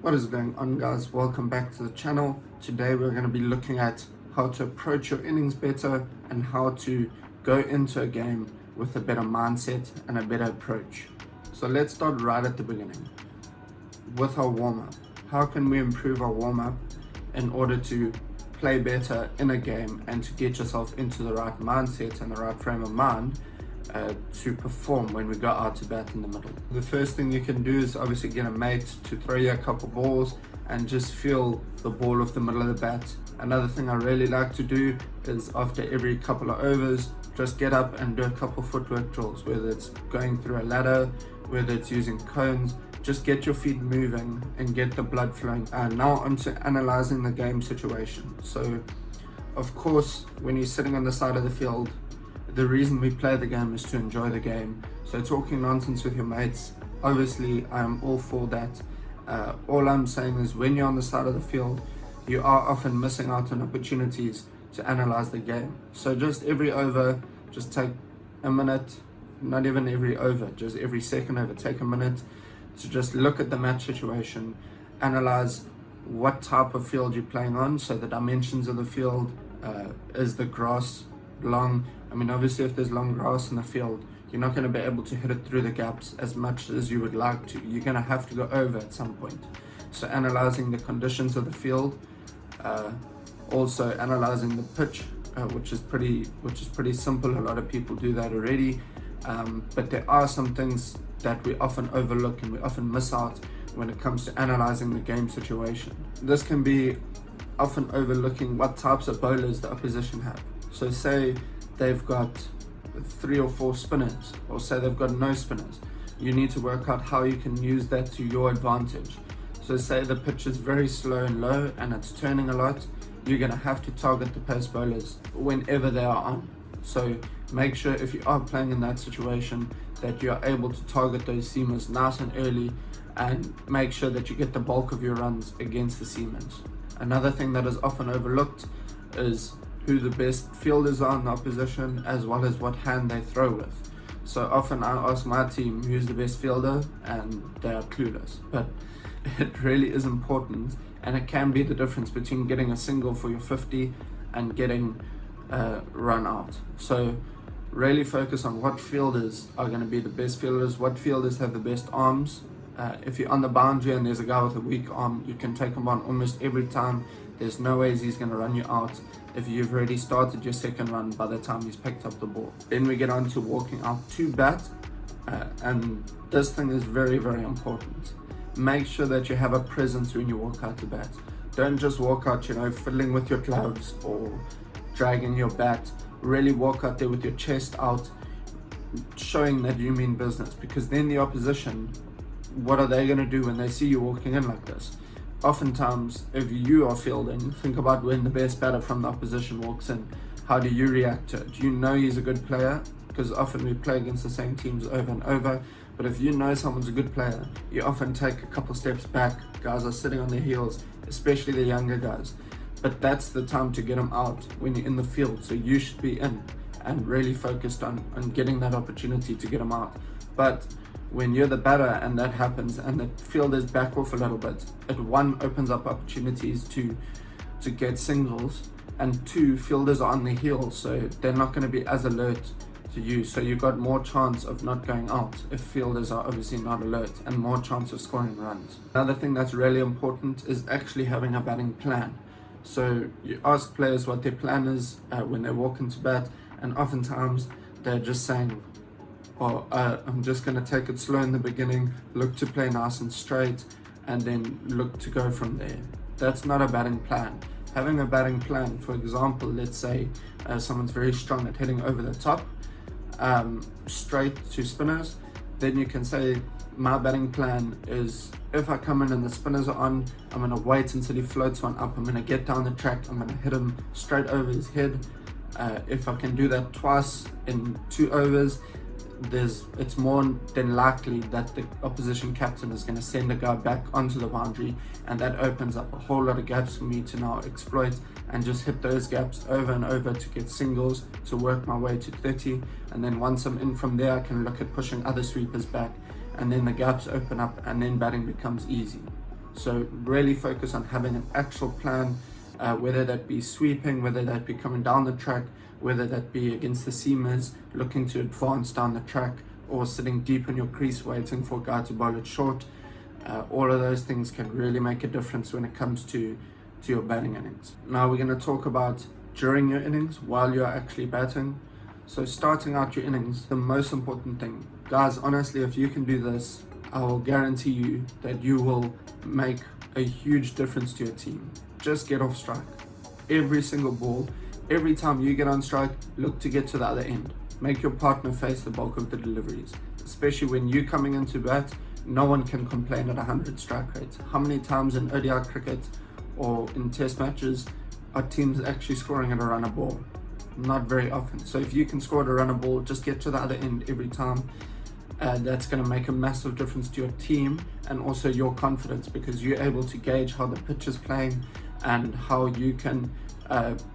What is going on, guys? Welcome back to the channel. Today we're going to be looking at how to approach your innings better and how to go into a game with a better mindset and a better approach. So let's start right at the beginning with our warm-up. How can we improve our warm-up in order to play better in a game and to get yourself into the right mindset and the right frame of mind to perform when we go out to bat in the middle? The first thing you can do is obviously get a mate to throw you a couple balls and just feel the ball off the middle of the bat. Another thing I really like to do is after every couple of overs, just get up and do a couple footwork drills, whether it's going through a ladder, whether it's using cones. Just get your feet moving and get the blood flowing. Now onto analyzing the game situation. So of course, when you're sitting on the side of the field, the reason we play the game is to enjoy the game. So talking nonsense with your mates, obviously I'm all for that. All I'm saying is when you're on the side of the field, you are often missing out on opportunities to analyze the game. So just every over, just take a minute, not even every over, just every second over, take a minute to just look at the match situation, analyze what type of field you're playing on, so the dimensions of the field, is the grass long? I mean, obviously if there's long grass in the field, you're not going to be able to hit it through the gaps as much as you would like to. You're going to have to go over at some point. So analyzing the conditions of the field, also analyzing the pitch, which is pretty simple. A lot of people do that already, but there are some things that we often overlook and we often miss out when it comes to analyzing the game situation. This can be often overlooking what types of bowlers the opposition have. So say they've got 3 or 4 spinners, or say they've got no spinners. You need to work out how you can use that to your advantage. So say the pitch is very slow and low and it's turning a lot, you're going to have to target the pace bowlers whenever they are on. So make sure if you are playing in that situation that you are able to target those seamers nice and early and make sure that you get the bulk of your runs against the seamers. Another thing that is often overlooked is who the best fielders are in the opposition, as well as what hand they throw with. So often I ask my team who's the best fielder and they are clueless, but it really is important, and it can be the difference between getting a single for your 50 and getting run out. So really focus on what fielders are going to be the best fielders, what fielders have the best arms. If you're on the boundary and there's a guy with a weak arm, you can take him on almost every time. There's no ways he's going to run you out if you've already started your second run by the time he's picked up the ball. Then we get on to walking out to bat, and this thing is very, very important. Make sure that you have a presence when you walk out to bat. Don't just walk out, fiddling with your gloves or dragging your bat. Really walk out there with your chest out, showing that you mean business, because then the opposition, what are they going to do when they see you walking in like this? Oftentimes, if you are fielding, think about when the best batter from the opposition walks in. How do you react to it? Do you know he's a good player? Because often we play against the same teams over and over. But if you know someone's a good player, you often take a couple steps back. Guys are sitting on their heels, especially the younger guys. But that's the time to get them out when you're in the field. So you should be in and really focused on getting that opportunity to get them out. But when you're the batter and that happens and the fielders back off a little bit, it one opens up opportunities to get singles, and 2, fielders are on their heels, so they're not going to be as alert to you. So you've got more chance of not going out if fielders are obviously not alert, and more chance of scoring runs. Another thing that's really important is actually having a batting plan. So you ask players what their plan is when they walk into bat, and oftentimes they're just saying, I'm just going to take it slow in the beginning, look to play nice and straight, and then look to go from there. That's not a batting plan. Having a batting plan, for example, let's say someone's very strong at hitting over the top, straight to spinners, then you can say, my batting plan is if I come in and the spinners are on, I'm going to wait until he floats one up, I'm going to get down the track, I'm going to hit him straight over his head. If I can do that twice in 2 overs, it's more than likely that the opposition captain is going to send a guy back onto the boundary, and that opens up a whole lot of gaps for me to now exploit and just hit those gaps over and over to get singles, to work my way to 30, and then once I'm in from there I can look at pushing other sweepers back, and then the gaps open up and then batting becomes easy. So really focus on having an actual plan, whether that be sweeping, whether that be coming down the track, whether that be against the seamers, looking to advance down the track, or sitting deep in your crease waiting for a guy to bowl it short. All of those things can really make a difference when it comes to your batting innings. Now we're going to talk about during your innings, while you're actually batting. So starting out your innings, the most important thing, guys, honestly, if you can do this, I will guarantee you that you will make a huge difference to your team. Just get off strike. Every single ball, every time you get on strike, look to get to the other end. Make your partner face the bulk of the deliveries, especially when you're coming into bat. No one can complain at 100 strike rates. How many times in ODI cricket or in test matches are teams actually scoring at a run a ball? Not very often. So if you can score at a run a ball, just get to the other end every time. That's going to make a massive difference to your team and also your confidence, because you're able to gauge how the pitch is playing and how you can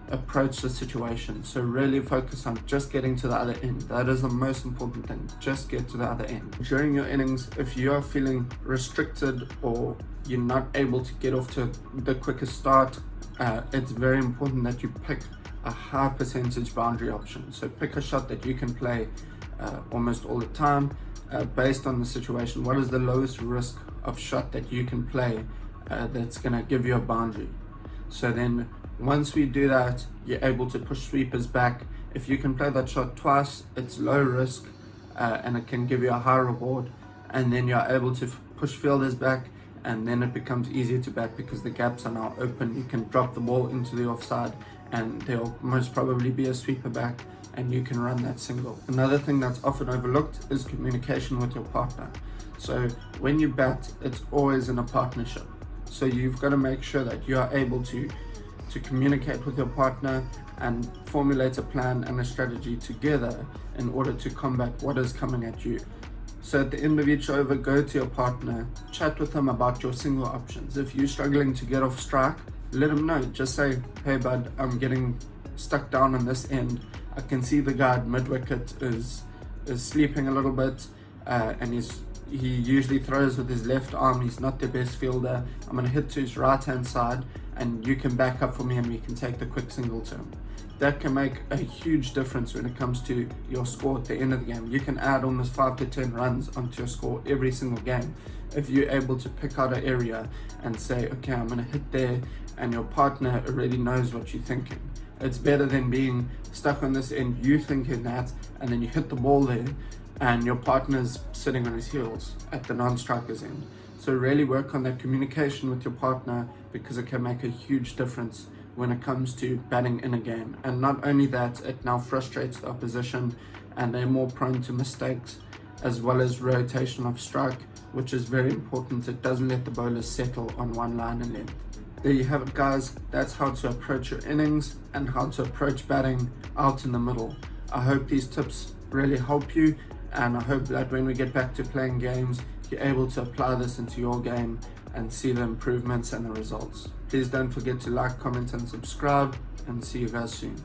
approach the situation. So really focus on just getting to the other end. That is the most important thing. Just get to the other end. During your innings, if you are feeling restricted or you're not able to get off to the quickest start, it's very important that you pick a high percentage boundary option. So pick a shot that you can play almost all the time, based on the situation. What is the lowest risk of shot that you can play that's going to give you a boundary? So then once we do that, you're able to push sweepers back. If you can play that shot twice, it's low risk and it can give you a high reward, and then you're able to push fielders back, and then it becomes easier to bat because the gaps are now open. You can drop the ball into the offside and there'll most probably be a sweeper back and you can run that single. Another thing that's often overlooked is communication with your partner. So when you bat, it's always in a partnership. So you've got to make sure that you are able to communicate with your partner and formulate a plan and a strategy together in order to combat what is coming at you. So at the end of each over, go to your partner, chat with them about your single options. If you're struggling to get off strike, let them know. Just say, hey bud, I'm getting stuck down on this end. I can see the guy at mid-wicket is sleeping a little bit, and he usually throws with his left arm. He's not the best fielder. I'm going to hit to his right-hand side, and you can back up for me and we can take the quick single to him. That can make a huge difference when it comes to your score at the end of the game. You can add almost 5 to 10 runs onto your score every single game if you're able to pick out an area and say, okay, I'm going to hit there, and your partner already knows what you're thinking. It's better than being stuck on this end, you thinking that, and then you hit the ball there and your partner's sitting on his heels at the non-striker's end. So really work on that communication with your partner, because it can make a huge difference when it comes to batting in a game. And not only that, it now frustrates the opposition and they're more prone to mistakes, as well as rotation of strike, which is very important. It doesn't let the bowlers settle on one line and length. There you have it, guys. That's how to approach your innings and how to approach batting out in the middle. I hope these tips really help you, and I hope that when we get back to playing games, you're able to apply this into your game and see the improvements and the results. Please don't forget to like, comment and subscribe, and see you guys soon.